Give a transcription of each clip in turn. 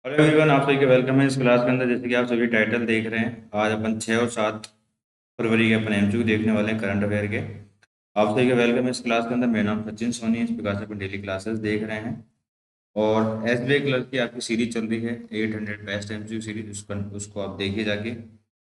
Hello everyone, आप सभी का वेलकम है इस क्लास के अंदर। जैसे कि आप सभी टाइटल देख रहे हैं, आज अपन 6 और 7 फरवरी के अपन एमसीक्यू देखने वाले हैं करंट अफेयर के। आप सभी का वेलकम है इस क्लास के अंदर। मेरा नाम सचिन सोनी है। इस प्रकार से अपन डेली क्लासेस देख रहे हैं और एसबीआई क्लर्क की आपकी सीरीज चल रही है 800 बेस्ट एमसीक्यू सीरीज। उसको आप देखिए जाके,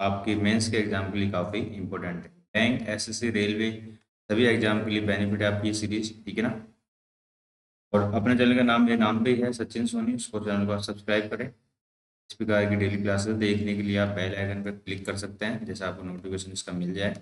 आपकी मेंस के एग्जाम के लिए काफ़ी इंपॉर्टेंट है। बैंक, एसएससी, रेलवे सभी एग्जाम के लिए बेनिफिट है आपकी ये सीरीज, ठीक है ना। और अपने चैनल का नाम मेरे नाम पे ही है, सचिन सोनी। उसको चैनल को आप सब्सक्राइब करें। इस प्रकार की डेली क्लासेस देखने के लिए आप बेल आइकन पर क्लिक कर सकते हैं, जैसे आपको नोटिफिकेशन इसका मिल जाए।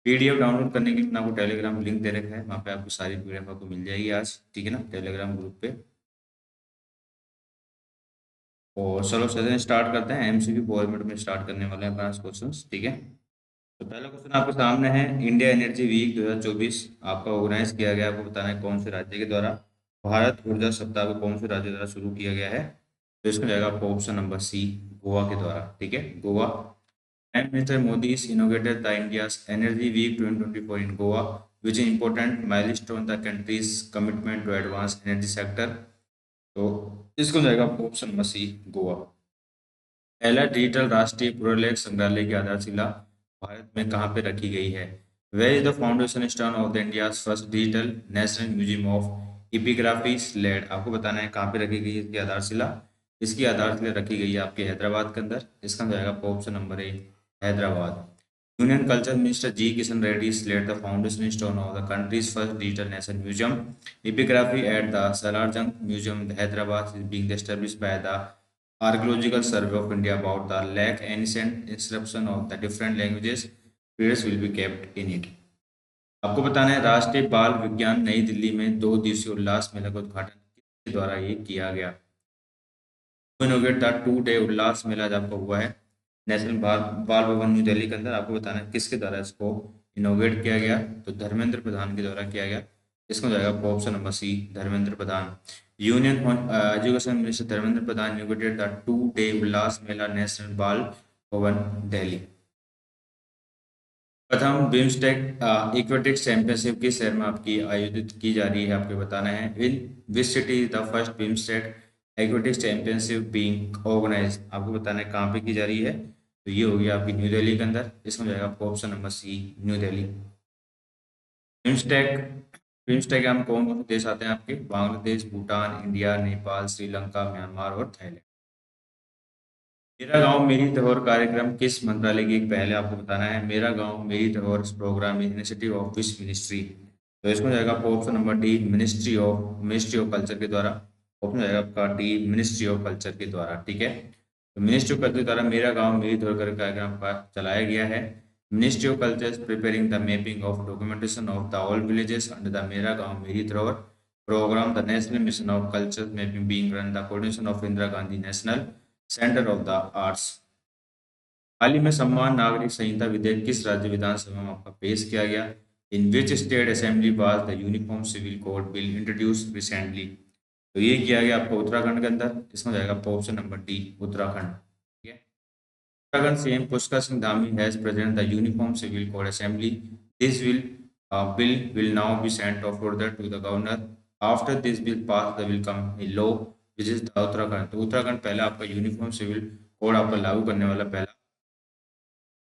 पीडीएफ डाउनलोड करने के लिए मैंने आपको टेलीग्राम लिंक दे रखा है, वहाँ पे आपको सारी पीडीएफ आपको मिल जाएगी आज, ठीक है ना, टेलीग्राम ग्रुप पे। और चलो सेशन स्टार्ट करते हैं। एमसीक्यू फॉर्मेट में स्टार्ट करने वाले हैं पांच क्वेश्चन, ठीक है। तो पहला क्वेश्चन आपके सामने है, इंडिया एनर्जी वीक 2024 आपका ऑर्गेनाइज किया गया। आपको बताना है कौन से राज्य के द्वारा। भारत ऊर्जा सप्ताह को कौन से राज्य द्वारा शुरू किया गया है। तो इसमें जाएगा आपको ऑप्शन नंबर सी, गोवा के द्वारा, ठीक है, Goa. Prime Minister Modi has inaugurated the India's Energy Week 2024 in Goa, which is important milestone the country's commitment to advance energy sector. तो इसको जाएगा ऑप्शन नंबर सी, गोवा। पहला डिजिटल राष्ट्रीय पुरालेख संग्रहालय की आधारशिला भारत में कहाँ पे रखी गई है। Where is the foundation stone of the India first digital national museum of epigraphy laid. आपको बताना है कहाँ पे रखी गई है इसकी आधारशिला। इसकी आधारशिला रखी गई है आपके हैदराबाद के अंदर। इसका जाएगा option number A, Hyderabad. Union culture minister ji Kishan Reddy slayed the foundation stone of the countries first digital national museum epigraphy at the Salar Jung museum Hyderabad is being established by the Archaeological Survey of India about the lake ancient inscription of the different languages periods will be kept in it। आपको बताना है राष्ट्रीय बाल विज्ञान नई दिल्ली में 2 दिवसीय उल्लास मेला का उद्घाटन किसके द्वारा ये किया गया। इनोवेट द 2 डे उल्लास मेला जब आपका हुआ है नेशनल बाल भवन न्यू दिल्ली के अंदर। आपको बताना है किसके द्वारा इसको इनोवेट किया गया। तो धर्मेंद्र प्रधान के द्वारा किया गया। इसको जाएगा option number C, Dharmendra Pradhan. Union education minister Dharmendra Pradhan innovated the 2 day Ullas Mela national Bal Bhavan Delhi. प्रथम बिम्स्टेक इक्वेटिक्स चैंपियनशिप किस शहर में आपकी आयोजित की जा रही है। आपको बताना है in which city is the first BIMSTEC aquatics championship being organize. आपको बताना है कहाँ पे की जा रही है। तो ये होगी आपकी न्यू दिल्ली के अंदर। इसमें जाएगा आपको option number C, new Delhi. BIMSTEC, BIMSTEC हम कौन कौन से देश आते हैं आपके, बांग्लादेश, भूटान, इंडिया, नेपाल, श्रीलंका, म्यांमार और थाईलैंड। मेरा गांव मेरी धरोहर कार्यक्रम किस मंत्रालय की एक पहल है। आपको बताना है मेरा Gaon Meri Dharohar programme initiative of which ministry. तो इसमें जाएगा आपको option number D, ministry of culture के द्वारा। ऑप्शन जाएगा आपका डी, मिनिस्ट्री ऑफ कल्चर के द्वारा, ठीक है। तो मिनिस्ट्री ऑफ कल्चर द्वारा मेरा गांव मेरी धरोहर कार्यक्रम का चलाया गया है। Ministry of culture is preparing the mapping of documentation of the all villages under the Mera Gaon Meri Dharohar programme the national mission of culture mapping being run the coordination of Indira Gandhi national centre of the arts. हाल ही में सम्मान नागरिक संहिता विधेयक किस राज्य विधानसभा में आपका पेश किया गया। In which state assembly was the uniform civil code bill introduce recently. तो ये किया गया आपका उत्तराखंड के अंदर। इसमें जाएगा आपका ऑप्शन नंबर डी, उत्तराखंड, ठीक है। Uttarakhand CM Pushkar Singh Dhami has present the uniform civil code assembly. This bill will now be sent of further to the governor after this bill pass the will come a law which is the Uttarakhand. तो उत्तराखंड पहला आपका uniform civil code आपका लागू करने वाला पहला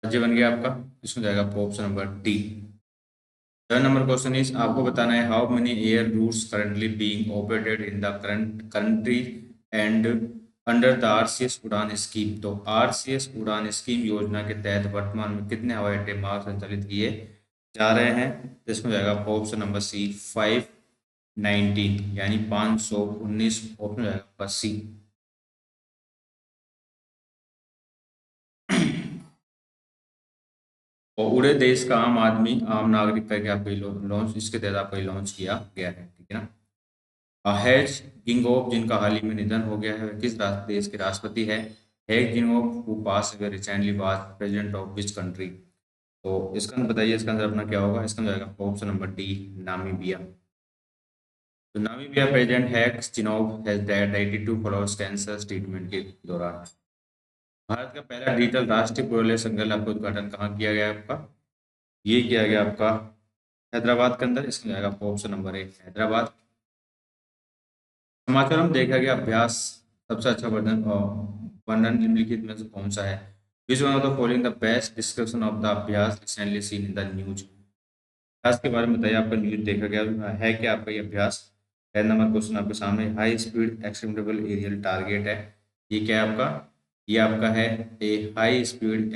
राज्य बन गया आपका। इसमें जाएगा आपका option number D. 7 number question is आपको बताना है how many air routes currently being operated in the current country and under the RCS Udan scheme. तो आरसीएस उड़ान स्कीम योजना के तहत वर्तमान में कितने हवाई अड्डे मार्ग संचालित किए जा रहे हैं। तो इसमें जाएगा आपका ऑप्शन नंबर सी, 519 यानी 519। ऑप्शन जाएगा आपका सी। और पूरे देश का आम आदमी आम नागरिक करके आपको लॉन्च, इसके तहत आपको लॉन्च किया गया है, ठीक है ना। हैज जिनगोब जिनका हाल ही में निधन हो गया है, किस देश के राष्ट्रपति है। Hage Geingob who pass away recently was president of which country. तो इसका अंदर बताइए, इसका अंदर अपना क्या होगा। इसका अंदर जाएगा ऑप्शन नंबर डी, नामीबिया। तो Namibia president Hage Geingob has died 82 followers cancer treatment के दौरान। भारत का पहला डिजिटल राष्ट्रीय पुरालय संग्रहालय आपका उद्घाटन कहाँ किया गया है आपका। ये किया गया आपका हैदराबाद के अंदर। इसमें जाएगा ऑप्शन नंबर 1, हैदराबाद। समाचार में देखा गया अभ्यास सबसे अच्छा वर्णन वर्णन निम्नलिखित में से कौन सा है? Which one of the following the best description of the Abhyas recently seen in the news? Abhyas के बारे में बताइए, आपका न्यूज देखा गया है क्या आपका ये अभ्यास? पहला नंबर क्वेश्चन आपके सामने, high speed extendable aerial target है। ये क्या है आपका? ये आपका है A high speed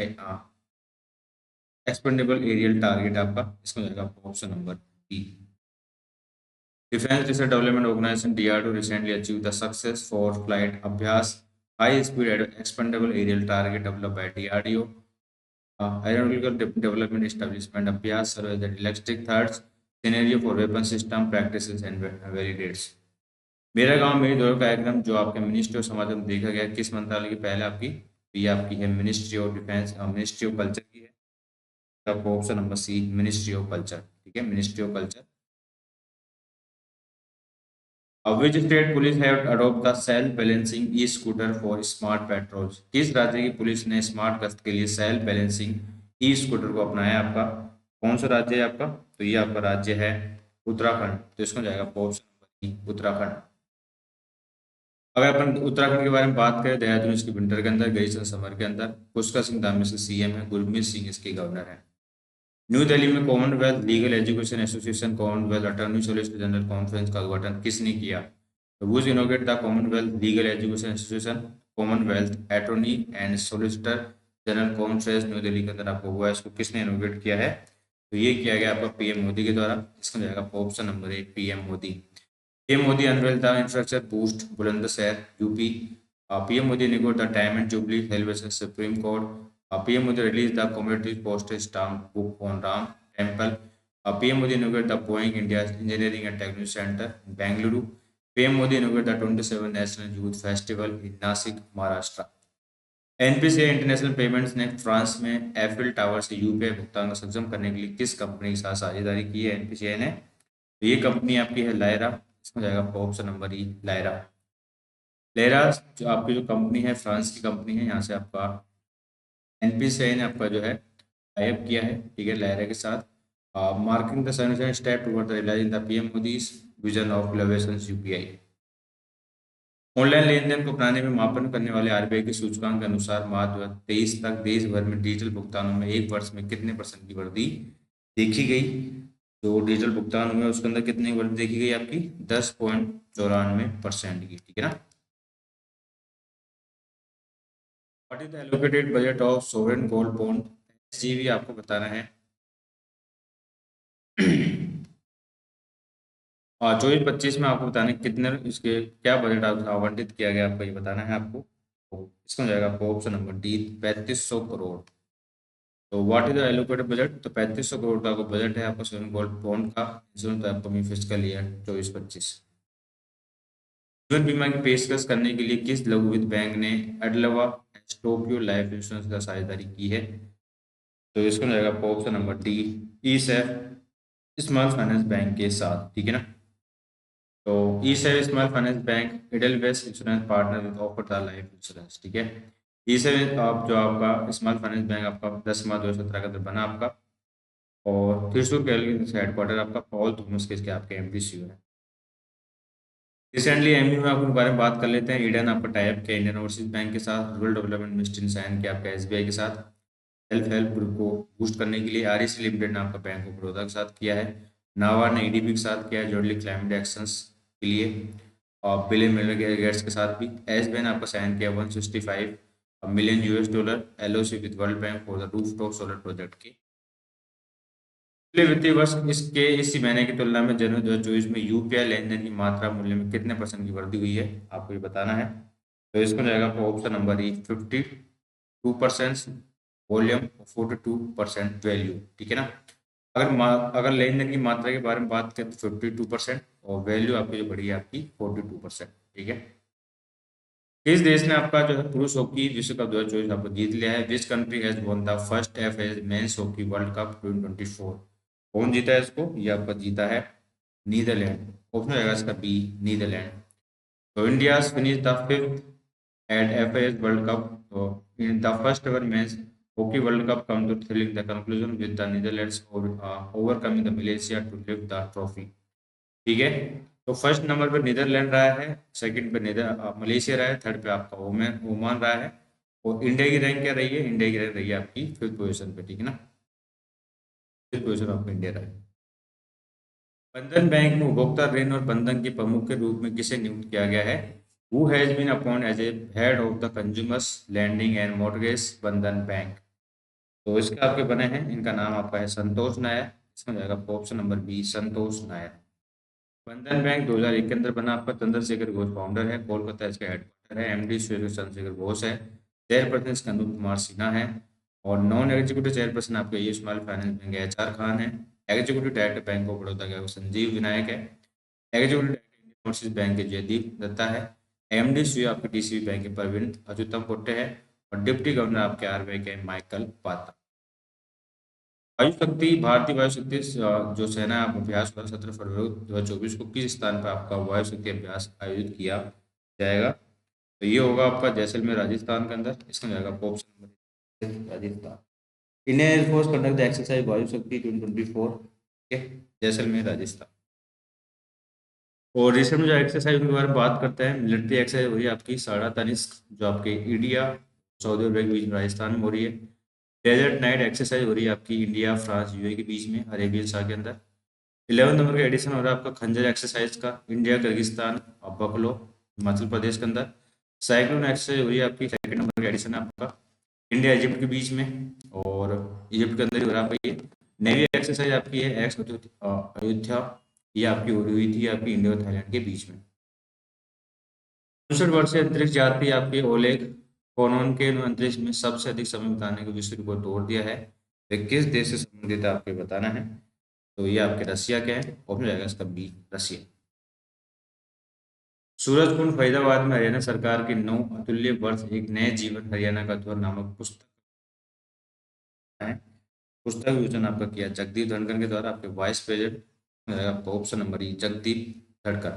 expendable aerial target आपका, इसमें जाएगा option number B. Defense Research Development Organization DRDO recently achieved the success for flight Abhyas, high-speed expendable aerial target developed by DRDO. Aeronautical Development Establishment Abhyas serves as the realistic third scenario for weapon system practices and validates. मेरा गांव मेरी दौड़ कार्यक्रम जो आपके ministry of समाज में देखा गया किस मंत्रालय की? पहले आपकी ये आपकी है ministry of defence, ministry of culture की है। आपको option number C ministry of culture, ठीक है, ministry of culture. Which state police have adopted the self-balancing e-scooter for smart patrols? किस राज्य की पुलिस ने स्मार्ट गश्त के लिए सेल्फ बैलेंसिंग ई स्कूटर को अपनाया? आपका कौन सा राज्य है आपका? तो ये आपका राज्य है उत्तराखंड। तो इसमें जाएगा ऑप्शन नंबर ई उत्तराखंड। अगर अपन उत्तराखंड के बारे में बात करें, देहरादून इसके विंटर के अंदर, ग्रीष्म समर के अंदर। पुष्कर सिंह धामी इसके सीएम है, गुरमीत सिंह इसके गवर्नर है। न्यू दिल्ली में Commonwealth legal education association Commonwealth attorney solicitor general conference का उद्घाटन किसने किया? Who's inaugurated the Commonwealth Legal Education Association, Commonwealth Attorney and Solicitor General Conference new Delhi के अंदर आपको हुआ है, इसको किसने इनोग्रेट किया है? तो ये किया गया आपका पीएम मोदी के द्वारा। इसका जाएगा option number A PM Modi. PM Modi unwell the infrastructure boost Bulandshahr UP. PM Modi इनोग्रेट the diamond jubilee celebration supreme court. PM Modi release the community postage stamp book on Ram temple. PM Modi इनोग्रेट the Boeing India engineering and technology centre Bengaluru. PM Modi inaugurated the 27th National Youth Festival in Nashik Maharashtra. NPCI international payments ने France में Eiffel tower से UPI भुगतान को सक्षम करने के लिए किस कंपनी के साथ साझेदारी की है एनपीसीआई ने? तो ये कंपनी आपकी है लायरा। इसमें जाएगा ऑप्शन नंबर ई लायरा। लायरा जो आपकी जो कंपनी है फ्रांस की कंपनी है, यहाँ से आपका एनपीसीआई ने आपका जो है टाइप किया है, ठीक है, लायरा के साथ। Marking the sanitary step toward the realising the PM Modi's vision of globalisation UPI. Online लेन देन को अपनाने में मापन करने वाले आरबीआई के सूचकांक के अनुसार मार्च 2023 तक देश भर में डिजिटल भुगतानों में एक वर्ष में कितने % की वृद्धि देखी गई? जो डिजिटल भुगतान हुए उसके अंदर कितनी वृद्धि देखी गई आपकी? 10.94% की, ठीक है ना। What is the allocated budget of sovereign gold bond SGV? आपको बताना है। और 24-25 में आपको बताना है कितने इसके क्या बजट आवंटित किया गया, आपको ये बताना है आपको। तो इसका जाएगा आपको ऑप्शन नंबर डी 3500 करोड़। तो what is the allocated budget? तो 3500 करोड़ का आपको बजट है आपका सोवरेन गोल्ड बॉन्ड का इंश्योरेंस अपकमिंग फिस्कल ईयर 24-25। जीवन बीमा की पेशकश करने के लिए किस लघु वित्त बैंक ने अडलवा टोक्यो लाइफ इंश्योरेंस का साझेदारी की है? तो इसका जाएगा आपको option number D E safe small finance bank के साथ, ठीक है ना। तो E save small finance bank Edelweiss insurance partner with offer the life insurance, ठीक है। ई सेव आप जो आपका स्मॉल फाइनेंस बैंक आपका 10 मार्च 2017 के अंदर बना आपका, और त्रिशूर के हेडक्वार्टर आपका पॉल थॉमस के इसके आपके एमपीसीयू है। रिसेंटली एमयू में आपके बारे में बात कर लेते हैं। ईडन आपका टाइप किया इंडियन ओवरसीज बैंक के साथ, रूरल डेवलपमेंट मिनिस्ट्री ने साइन किया आपका एसबीआई के साथ हेल्प ग्रुप को बूस्ट करने के लिए। आरईसी लिमिटेड ने आपका बैंक ऑफ बड़ौदा के साथ किया है। नाबार्ड ने ईडीबी के साथ किया है जोडली क्लाइमेट एक्शंस के लिए, और बिल एंड मेलिंडा गेट्स के साथ भी। एसबीआई ने आपका साइन किया $165 million LOC with world bank for the rooftop solar project की। पिछले वित्तीय वर्ष इसके इसी महीने की तुलना में जनवरी 2024 में यूपीआई लेन देन की मात्रा मूल्य में कितने % की वृद्धि हुई है, आपको ये बताना है। तो इसको जाएगा आपको ऑप्शन नंबर ई 52% वॉल्यूम, 42% वैल्यू, ठीक है ना। अगर लेन देन की मात्रा के बारे में बात करें तो 52% और वैल्यू आपकी जो बढ़ी है आपकी 42%, ठीक है। किस देश ने आपका जो है पुरुष हॉकी विश्व कप 2024 आपको जीत लिया है? Which country has won the first ever men's hockey world cup 2024? कौन जीता है इसको? ये आपका जीता है नीदरलैंड। ऑप्शन रहेगा इसका बी नीदरलैंड। तो India finish the 5th at FIS World Cup. So in the first ever men's hockey World Cup come to thrilling the conclusion with the Netherlands overcoming the Malaysia to lift the trophy. ठीक है, तो first number पे Netherlands रहा है, second पे Malaysia रहा है, third पे आपका ओमान रहा है। और इंडिया की रैंक क्या रही है? इंडिया की रैंक रही है आपकी फिफ्थ पोजीशन पे, ठीक है ना। फिफ्थ पोजीशन आपका इंडिया रहा है। बंधन बैंक में उपभोक्ता ऋण और बंधन के प्रमुख के रूप में किसे नियुक्त किया गया है? Who has been appointed as a head of the consumers landing and mortgage Bandhan bank. तो इसके आपके बने हैं, इनका नाम आपका है संतोष नायर। इसमें जाएगा ऑप्शन नंबर बी, संतोष नायर। बंधन बैंक 2001 के अंदर बना, आपका चंद्रशेखर घोष फाउंडर है, कोलकाता इसका हेडक्वार्टर है, एमडी चंद्रशेखर घोष है, चेयरपर्सन इसका अनूप कुमार सिन्हा है। और नॉन एग्जीक्यूटिव चेयरपर्सन आपका ये small finance bank HR Khan है। Executive director bank of Baroda का संजीव विनायक है। Executive director Indian overseas bank के जयदीप दत्ता है। MD सी आपके DCB बैंक के प्रवीण अच्युतम पोट्टे है। और डिप्टी गवर्नर आपके RBI के माइकल पात्रा। वायु शक्ति, भारतीय वायु शक्ति जो सेना अभ्यास हुआ 17 फरवरी 2024 को किस स्थान पर आपका वायु शक्ति अभ्यास आयोजित किया जाएगा? तो ये होगा आपका जैसलमेर राजस्थान के अंदर। इसमें जाएगा option number Rajasthan. Indian air force conduct the exercise वायु शक्ति 2024, ठीक है, जैसलमेर राजस्थान। और रिसेंट में जो एक्सरसाइज के बारे में बात करते हैं, मिलिट्री एक्सरसाइज हुई आपकी साड़ा तनिष्क, जो आपके इंडिया सऊदी अरब के बीच में राजस्थान में हो रही है। डेजर्ट नाइट एक्सरसाइज हो रही है आपकी इंडिया फ्रांस UAE के बीच में अरेबियन सा के अंदर। 11 नंबर का एडिशन हो रहा है आपका खंजर एक्सरसाइज का, इंडिया किर्गिस्तान और बकलो हिमाचल प्रदेश के अंदर। साइक्लोन एक्सरसाइज हो रही है आपकी, सेकंड नंबर का एडिशन है आपका इंडिया इजिप्ट के बीच में। और इजिप्ट के अंदर ही हो रहा है आपका ये नेवी एक्सरसाइज आपकी है एक्स अयोध्या। ये आपकी हो रही हुई थी आपकी इंडिया और थाईलैंड के बीच में। 64 वर्षीय अंतरिक्ष यात्री आपके ओलेग कोनोन के अंतरिक्ष में सबसे अधिक समय बिताने के विश्व रिकॉर्ड तोड़ दिया है। तो किस देश से संबंधित है आपको बताना है। तो ये आपके रसिया के हैं, ऑप्शन जाएगा इसका बी, रसिया। सूरजकुंड फरीदाबाद में हरियाणा सरकार के 9 अतुल्य वर्ष एक नए जीवन हरियाणा का ध्वज नामक पुस्तक है। पुस्तक विमोचन आपका किया जगदीप धनखड़ के द्वारा, आपके वाइस प्रेसिडेंट आपका ऑप्शन नंबर ई, जगदीप धनखड़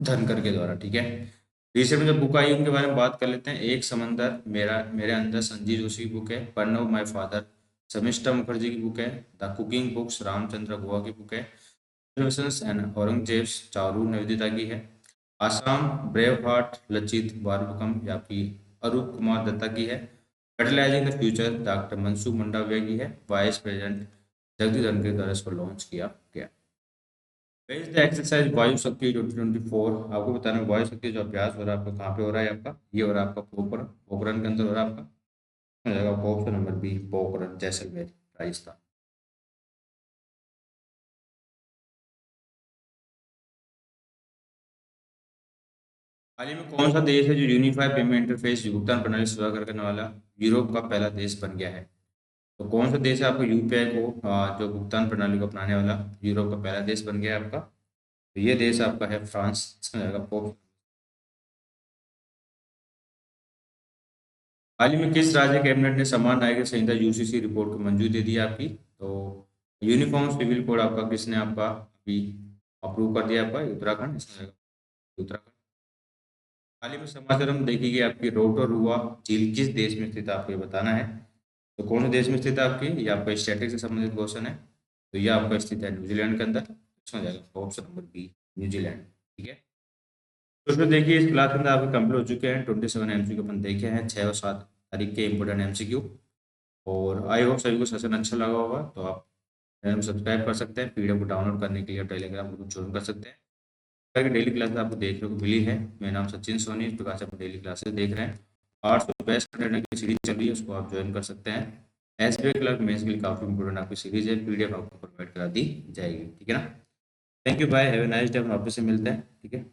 धनखड़ के द्वारा, ठीक है। रिसेंट में जब बुक आई उनके बारे में बात कर लेते हैं। एक समंदर मेरा मेरे अंदर संजीव जोशी की बुक है। Burn of my father Sharmishtha Mukherjee की बुक है। The cooking books Ramchandra Guha की बुक है। एंड औरंगजेब चारू निवेदिता की है। आसाम ब्रेव हार्ट लचित बारबकम या फिर अरूप कुमार दत्ता की है। Fertilizing the future doctor Mansukh Mandaviya की है। वाइस प्रेसिडेंट जगदीप धनखड़ के द्वारा इसको लॉन्च किया गया। बेस्ड द एक्सरसाइज वायु शक्ति 2024, आपको बताना है वायु शक्ति जो अभ्यास हो रहा है आपका कहाँ पे हो रहा है आपका, ये हो रहा है आपका पोखरण, पोखरण के अंदर हो रहा है आपका। हो जाएगा option number B, Pokhran Jaisalmer Rajasthan. हाल ही में कौन सा देश है जो यूनिफाइड पेमेंट इंटरफेस भुगतान प्रणाली स्वीकार करने वाला यूरोप का पहला देश बन गया है? तो कौन सा देश है आपका UPI को जो भुगतान प्रणाली को अपनाने वाला यूरोप का पहला देश बन गया है आपका? तो ये देश आपका है फ्रांस। इसमें जाएगा हाल ही में किस राज्य कैबिनेट ने समान नागरिक संहिता UCC रिपोर्ट को मंजूरी दे दी है आपकी? तो यूनिफॉर्म सिविल कोड आपका किसने आपका अभी अप्रूव कर दिया आपका? उत्तराखंड। इसमें जाएगा उत्तराखंड। हाल ही में समाचार में देखी गई आपकी रोटोरुआ झील किस देश में स्थित है, आपको ये बताना है। तो कौन से देश में स्थित है आपकी? ये आपका स्टैटिक से संबंधित क्वेश्चन है। तो ये आपका स्थित है न्यूजीलैंड के अंदर। इसमें जाएगा ऑप्शन नंबर बी, न्यूजीलैंड, ठीक है। तो उसमें देखिए इस क्लास के अंदर आपके कंप्लीट हो चुके हैं 27 MCQ अपन देखे हैं 6 और 7 तारीख के इंपोर्टेंट MCQ। और आई होप सभी को सेशन अच्छा लगा होगा। तो आप चैनल को सब्सक्राइब कर सकते हैं। PDF को डाउनलोड करने के लिए आप टेलीग्राम ग्रुप ज्वाइन कर सकते हैं। डेली क्लासेस आपको देखने को मिली है। मेरा नाम सचिन सोनी, इस प्रकार से आप डेली क्लासेस देख रहे हैं। आर्ट्स में बेस्ट कंटेंट की सीरीज चल रही है, उसको आप ज्वाइन कर सकते हैं। SBI क्लर्क मेंस के लिए काफ़ी इंपोर्टेंट आपकी सीरीज है, PDF आपको प्रोवाइड करा दी जाएगी, ठीक है ना। Thank you, bye, have a nice day. हम वापस से मिलते हैं, ठीक है।